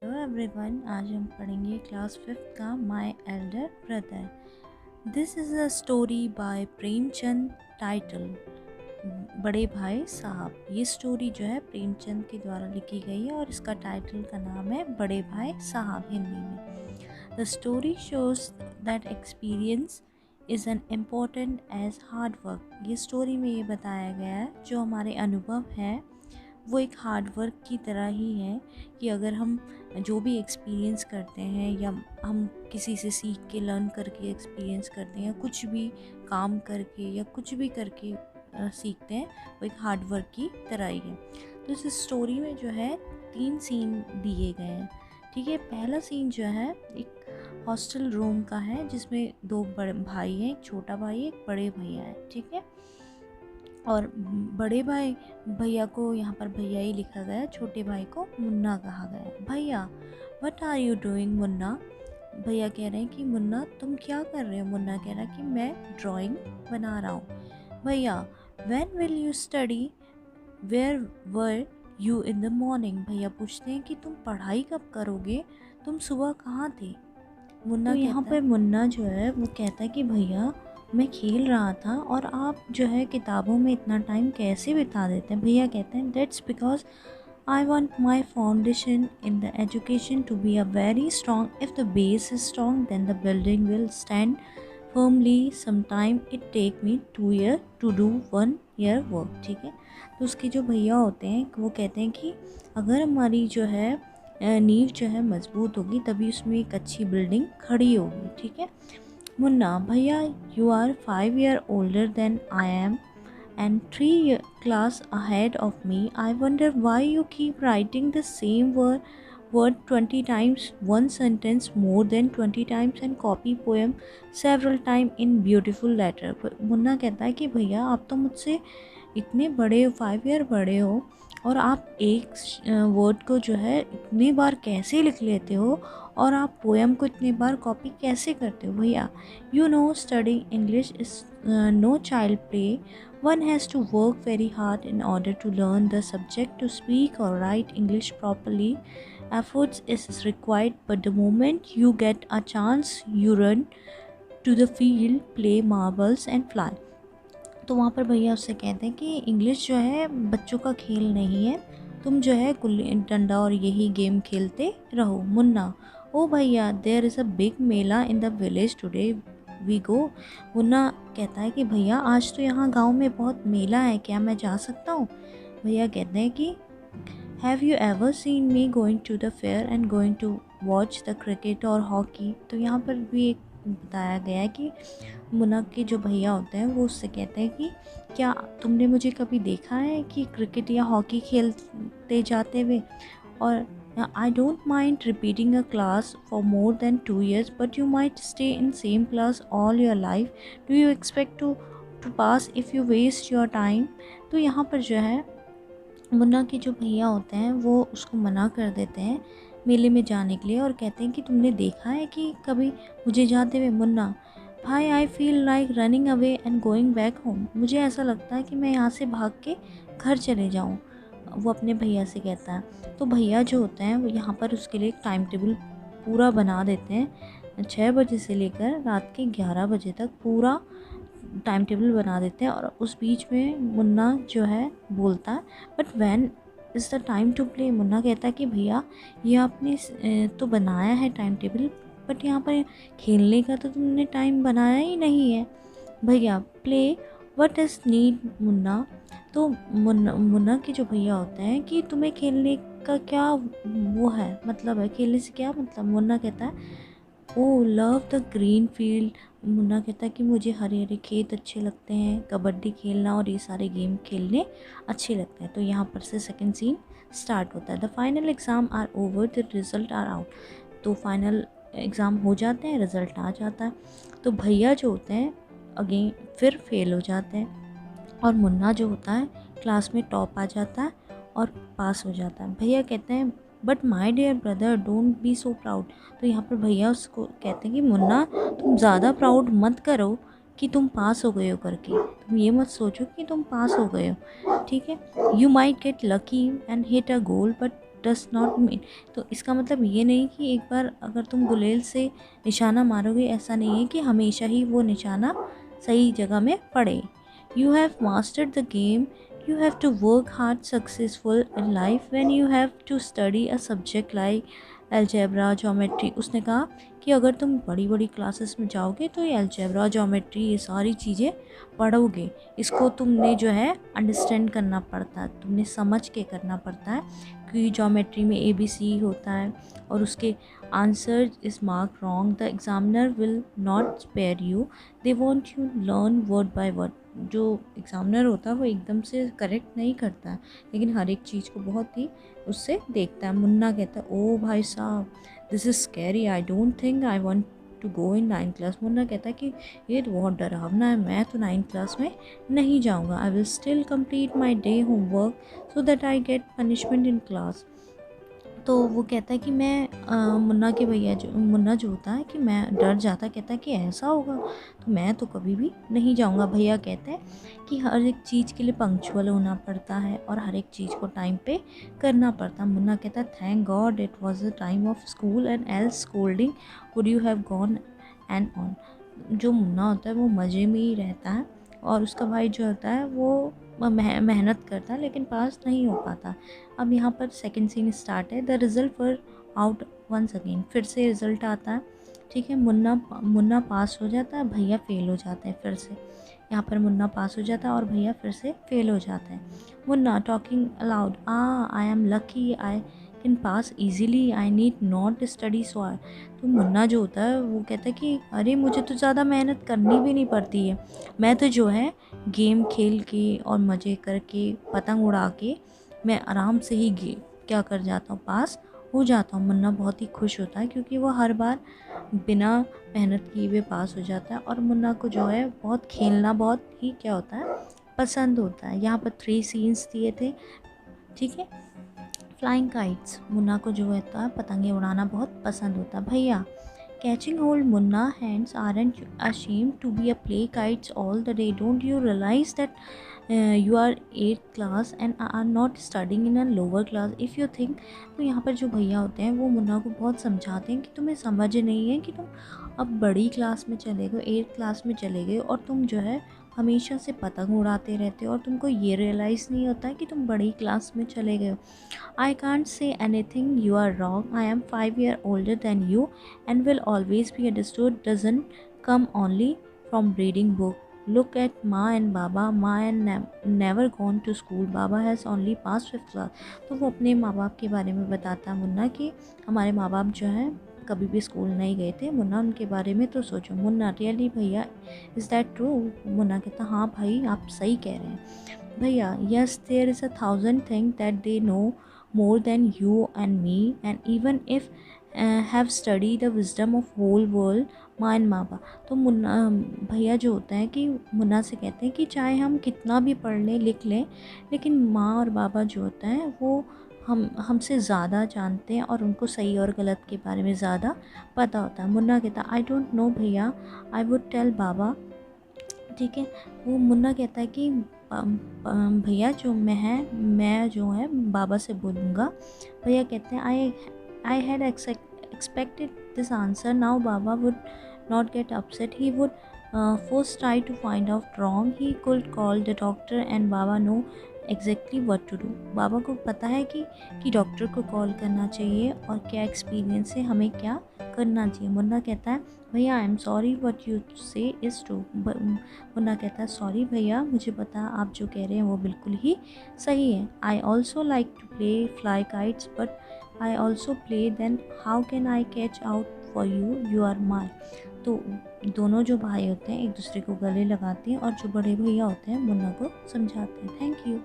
Hello everyone, आज हम पढ़ेंगे क्लास 5th का my Elder brother. This is a story by Premchand. Title बड़े भाई साहब। ये स्टोरी जो है प्रेमचंद के द्वारा लिखी गई है और इसका टाइटल का नाम है बड़े भाई साहब हिंदी में। The story shows that experience is an important as hard work. ये स्टोरी में ये बताया गया है जो हमारे अनुभव है वो एक हार्ड वर्क की तरह ही है कि अगर हम जो भी एक्सपीरियंस करते हैं या हम किसी से सीख के लर्न करके एक्सपीरियंस करते हैं, कुछ भी काम करके या कुछ भी करके सीखते हैं, वो एक हार्ड वर्क की तरह ही है। तो इस स्टोरी में जो है 3 सीन दिए गए हैं। ठीक है, पहला सीन जो है एक हॉस्टल रूम का है जिसमें 2 बड़े भाई हैं, एक छोटा भाई एक बड़े भैया है। ठीक है, और बड़े भाई भैया को यहाँ पर भैया ही लिखा गया है, छोटे भाई को मुन्ना कहा गया है। भैया what are you doing Munna. भैया कह रहे हैं कि मुन्ना तुम क्या कर रहे हो। मुन्ना कह रहा है कि मैं ड्राइंग बना रहा हूँ। भैया when will you study, where were you in the morning. भैया पूछते हैं कि तुम पढ़ाई कब करोगे, तुम सुबह कहाँ थे। मुन्ना तो यहाँ पर मुन्ना जो है वो कहता है कि भैया मैं खेल रहा था और आप जो है किताबों में इतना टाइम कैसे बिता देते हैं। भैया कहते हैं that's because I want my foundation in the education to be a very strong. If the base is strong then the building will stand firmly. Sometime it take me 2 years to do 1 year work. ठीक है, तो उसके जो भैया होते हैं वो कहते हैं कि अगर हमारी जो है नींव जो है मजबूत होगी तभी उसमें एक अच्छी बिल्डिंग खड़ी होगी। ठीक है, मुन्ना भैया you are 5 years older than I am and 3 class ahead of me. I wonder why you keep writing the same word 20 times, one sentence more than 20 times and copy poem several times in beautiful letter. Munna कहता है कि भैया आप तो मुझसे इतने बड़े हो, 5 year बड़े हो, और आप एक वर्ड को जो है इतनी बार कैसे लिख लेते हो और आप पोएम को इतनी बार कॉपी कैसे करते हो। भैया you know studying English is no child play. One has to work very hard in order to learn the subject to speak और write English properly. Efforts is required, but the moment you get a chance, you run to the field, play marbles and fly. तो वहाँ पर भैया उससे कहते हैं कि English जो है बच्चों का खेल नहीं है, तुम जो है गुल्ली डंडा और यही गेम खेलते रहो। मुन्ना ओ भैया there is a big mela in the village today, we go. Munna कहता है कि भैया आज तो यहाँ गांव में बहुत मेला है, क्या मैं जा सकता हूँ। भैया कहते हैं कि have you ever seen me going to the fair and going to watch the cricket और हॉकी। तो यहाँ पर भी एक बताया गया है कि मुन्ना के जो भैया होते हैं वो उससे कहते हैं कि क्या तुमने मुझे कभी देखा है कि क्रिकेट या हॉकी खेलते जाते हुए। और I don't mind repeating a class for more than 2 years, but you might stay in same class all your life. Do you expect to pass if you waste your time. तो यहाँ पर जो है मुन्ना के जो भैया होते हैं वो उसको मना कर देते हैं मेले में जाने के लिए और कहते हैं कि तुमने देखा है कि कभी मुझे जाते हुए। मुन्ना भाई I feel like running away and going back home. मुझे ऐसा लगता है कि मैं यहाँ से भाग के घर चले जाऊँ, वो अपने भैया से कहता है। तो भैया जो होते हैं वो यहाँ पर उसके लिए एक टाइम टेबल पूरा बना देते हैं, 6 बजे से लेकर रात के 11 बजे तक पूरा टाइम टेबल बना देते हैं। और उस बीच में मुन्ना जो है बोलता है but when is the time to play. Munna कहता है कि भैया ये आपने तो बनाया है टाइम टेबल, बट यहाँ पर खेलने का तो तुमने टाइम बनाया ही नहीं है। भैया play what is need Munna. तो मुन्ना के जो भैया होते हैं कि तुम्हें खेलने का क्या वो है, मतलब है खेलने से क्या मतलब। मुन्ना कहता है oh love the green field. Munna कहता है कि मुझे हरे हरे खेत अच्छे लगते हैं, कबड्डी खेलना और ये सारे गेम खेलने अच्छे लगते हैं। तो यहाँ पर से सेकंड सीन स्टार्ट होता है। The final exam are over, the result are out. तो फाइनल एग्ज़ाम हो जाते हैं, रिज़ल्ट आ जाता है। तो भैया जो होते हैं अगेन फिर फेल हो जाते हैं और मुन्ना जो होता है क्लास में टॉप आ जाता है और पास हो जाता है। भैया कहते हैं but my dear brother don't be so proud. तो यहाँ पर भैया उसको कहते हैं कि मुन्ना तुम ज़्यादा प्राउड मत करो कि तुम पास हो गए हो करके, तुम ये मत सोचो कि तुम पास हो गए हो। ठीक है, you might get lucky and hit a goal but does not mean, तो इसका मतलब ये नहीं कि एक बार अगर तुम गुलेल से निशाना मारोगे, ऐसा नहीं है कि हमेशा ही वो निशाना सही जगह में पड़े। You have mastered the game, you have to work hard successful in life when you have to study a subject like algebra geometry। उसने कहा कि अगर तुम बड़ी बड़ी क्लासेस में जाओगे तो ये अलजेब्रा ज्योमेट्री ये सारी चीज़ें पढ़ोगे, इसको तुमने जो है अंडरस्टैंड करना पड़ता है, तुमने समझ के करना पड़ता है, क्योंकि ज्योमेट्री में ABC होता है और उसके answer is mark wrong, the examiner will not spare you, they want you learn word by word. जो एग्ज़ामिनर होता है वो एकदम से करेक्ट नहीं करता है, लेकिन हर एक चीज़ को बहुत ही उससे देखता है। मुन्ना कहता है ओ भाई साहब this is scary, I don't think I want to go in 9th class. Munna कहता है कि ये तो बहुत डरावना है, मैं तो 9th क्लास में नहीं जाऊँगा। I will still complete my day homework so that I get punishment in class. तो वो कहता है कि मैं मुन्ना जो होता है कि मैं डर जाता, कहता है कि ऐसा होगा तो मैं तो कभी भी नहीं जाऊंगा। भैया कहते हैं कि हर एक चीज़ के लिए पंक्चुअल होना पड़ता है और हर एक चीज़ को टाइम पे करना पड़ता है। मुन्ना कहता है thank God it was the time of school and else scolding would you have gone and on. जो मुन्ना होता है वो मज़े में ही रहता है और उसका भाई जो होता है वो मेहनत करता है लेकिन पास नहीं हो पाता। अब यहाँ पर सेकंड सीन स्टार्ट है। The result were out once again, फिर से रिज़ल्ट आता है, ठीक है। मुन्ना पास हो जाता है, भैया फेल हो जाते हैं। फिर से यहाँ पर मुन्ना पास हो जाता है और भैया फिर से फेल हो जाते हैं। Munna talking allowed, I am lucky, I can pass easily, I need not study so hard. तो मुन्ना जो होता है वो कहता है कि अरे मुझे तो ज़्यादा मेहनत करनी भी नहीं पड़ती है, मैं तो जो है गेम खेल के और मज़े करके पतंग उड़ा के मैं आराम से ही क्या कर जाता हूँ, पास हो जाता हूँ। मुन्ना बहुत ही खुश होता है क्योंकि वो हर बार बिना मेहनत किए हुए पास हो जाता है और मुन्ना को जो है बहुत खेलना बहुत ही क्या होता है पसंद होता है। यहाँ पर 3 सीन्स दिए थे, ठीक है। फ्लाइंग काइट्स, मुन्ना को जो होता है पतंगे उड़ाना बहुत पसंद होता है। भैया catching hold, Munna hands, aren't you ashamed to be a play kites all the day? Don't you realize that you are 8th class and are not studying in a lower class if you think। तो यहाँ पर जो भैया होते हैं वो मुन्ना को बहुत समझाते हैं कि तुम्हें समझ नहीं है कि तुम अब बड़ी क्लास में चले गए, 8th क्लास में चले गए और तुम जो है हमेशा से पतंग उड़ाते रहते हो और तुमको ये रियलाइज़ नहीं होता है कि तुम बड़ी क्लास में चले गए हो। I can't say anything, you are wrong, I am 5 years older than you and will always be understood doesn't come only from reading book। Look at Ma and Baba, Ma and never gone to school, Baba has only passed 5th class। तो वो अपने माँ बाप के बारे में बताता है मुन्ना कि हमारे माँ बाप जो हैं कभी भी स्कूल नहीं गए थे। मुन्ना उनके बारे में तो सोचो। मुन्ना रियली भैया इज़ दैट ट्रू। मुन्ना कहता हाँ भाई आप सही कह रहे हैं। भैया yes there is 1000 thing that they know more than you and me and even if have studied the wisdom of whole world माँ एंड बाबा। तो मुन्ना भैया जो होता है कि मुन्ना से कहते हैं कि चाहे हम कितना भी पढ़ लें लिख लें लेकिन माँ और बाबा जो होता है वो हमसे ज़्यादा जानते हैं और उनको सही और गलत के बारे में ज़्यादा पता होता है। मुन्ना कहता है आई डोंट नो भैया, आई वुड टेल बाबा, ठीक है। वो मुन्ना कहता है कि भैया जो मैं जो है बाबा से बोलूँगा। भैया कहते हैं I had expected this answer, now Baba would not get upset, he would first try to find out wrong, he could call the doctor and Baba know exactly what to do. Baba को पता है कि डॉक्टर को कॉल करना चाहिए और क्या experience है हमें क्या करना चाहिए। मुन्ना कहता है भैया I am sorry what you से इज़ ट्रू। मुन्ना कहता है सॉरी भैया मुझे पता आप जो कह रहे हैं वो बिल्कुल ही सही है। I also like to play fly kites but I also play then how can I catch out for you, you are my. तो दोनों जो भाई होते हैं एक दूसरे को गले लगाते हैं और जो बड़े भैया होते हैं मुन्ना को समझाते हैं। Thank you.